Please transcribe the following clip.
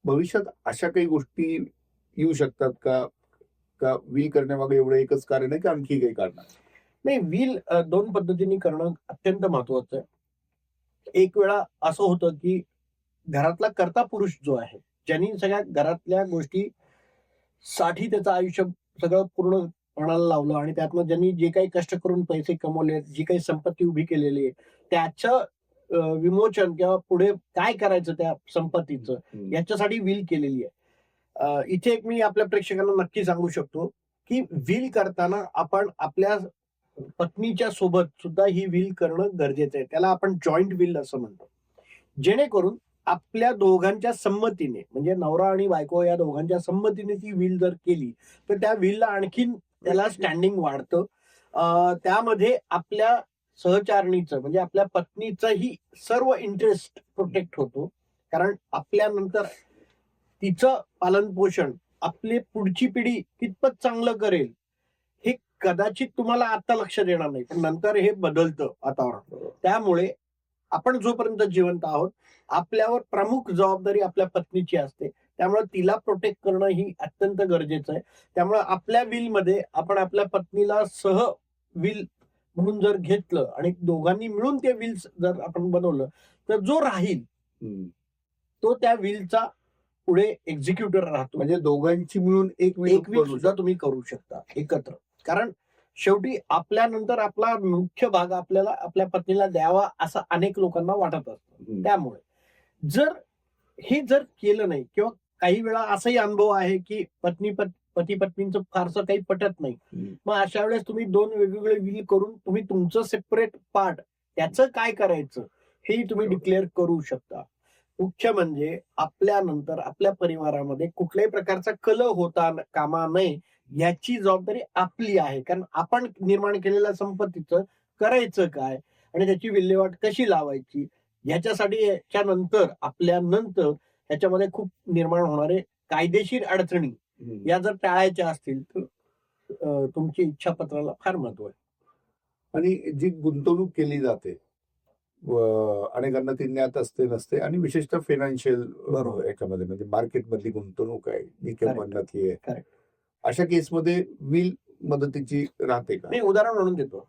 भविष्यात अशा काही गोष्टी येऊ शकतात का? का विल करण्यामागे एवढं एकच कारण आहे की आणखी काही कारण आहे? नाही, विल दोन पद्धतीने करणं अत्यंत महत्वाचं आहे. एक वेळा असं होतं, की घरातला कर्ता पुरुष जो आहे, ज्यांनी सगळ्या घरातल्या गोष्टी साठी त्याचं आयुष्य सगळं पूर्णपणाला लावलं आणि त्यातनं ज्यांनी जे काही कष्ट करून पैसे कमवले, जी काही संपत्ती उभी केलेली आहे, त्याचं विमोचन किंवा पुढे काय करायचं त्या संपत्तीचं, याच्यासाठी विल केलेली आहे. इथे एक मी आपल्या प्रेक्षकांना नक्की सांगू शकतो, की विल करताना आपण आपल्या पत्नीच्या सोबत सुद्धा ही विल करणं गरजेचं आहे. त्याला आपण जॉइंट विल असं म्हणतो. जेणेकरून आपल्या दोघांच्या संमतीने म्हणजे नवरा आणि बायको या दोघांच्या संमतीने ती विल जर केली, तर त्या विलला आणखीन त्याला स्टँडिंग वाढतं. त्यामध्ये आपल्या सहचारणीचं म्हणजे आपल्या पत्नीचंही सर्व इंटरेस्ट प्रोटेक्ट होतो. कारण आपल्यानंतर तिचं पालन-पोषण आपली पुढची पिढी कितपत चांगलं करेल, हे कदाचित तुम्हाला आता लक्षात येणार नाही. पण नंतर हे बदलतं वातावरण. त्यामुळे आपण जोपर्यंत जिवंत आहोत, आपल्यावर प्रमुख जबाबदारी आपल्या पत्नीची असते. त्यामुळे तिला प्रोटेक्ट करणं ही अत्यंत गरजेचं आहे. त्यामुळे आपल्या विलमध्ये आपण आपल्या पत्नीला विल म्हणून जर घेतलं आणि दोघांनी मिळून ते विल जर आपण बनवलं, तर जो राहील तो त्या विलचा पुढे एक्झिक्युटर राहतो. म्हणजे दोघांची मिळून एक विल एक विल सुद्धा तुम्ही करू शकता एकत्र. कारण शेवटी आपल्यानंतर आपला मुख्य भाग आपल्याला आपल्या पत्नीला द्यावा असं अनेक लोकांना वाटत असतं. त्यामुळे जर केलं नाही किंवा काही वेळा असाही अनुभव आहे की पती पत्नींचं फारसं काही पटत नाही. मग अशा वेळेस तुम्ही दोन वेगवेगळे विल करून तुम्ही तुमचं सेपरेट पार्ट त्याचं काय करायचं हे तुम्ही डिक्लेअर करू शकता. मुख्य म्हणजे आपल्यानंतर आपल्या परिवारामध्ये कुठल्याही प्रकारचा कलह होता कामा नये याची जबाबदारी आपली आहे. कारण आपण निर्माण केलेल्या संपत्तीचं करायचं काय आणि त्याची विल्हेवाट कशी लावायची याच्यासाठी आपल्यानंतर ह्याच्यामध्ये खूप निर्माण होणारे कायदेशीर अडचणी या जर टाळायच्या असतील तर तुमची इच्छापत्राला फार महत्व आहे. आणि जी गुंतवणूक केली जाते अनेकांना ती ज्ञात असते नसते आणि विशेषतः फायनान्शियल याच्यामध्ये म्हणजे मार्केट मधली गुंतवणूक आहे जी किंमत आहे. अशा केसमध्ये विल मदतीची राहते का? मी उदाहरण म्हणून देतो.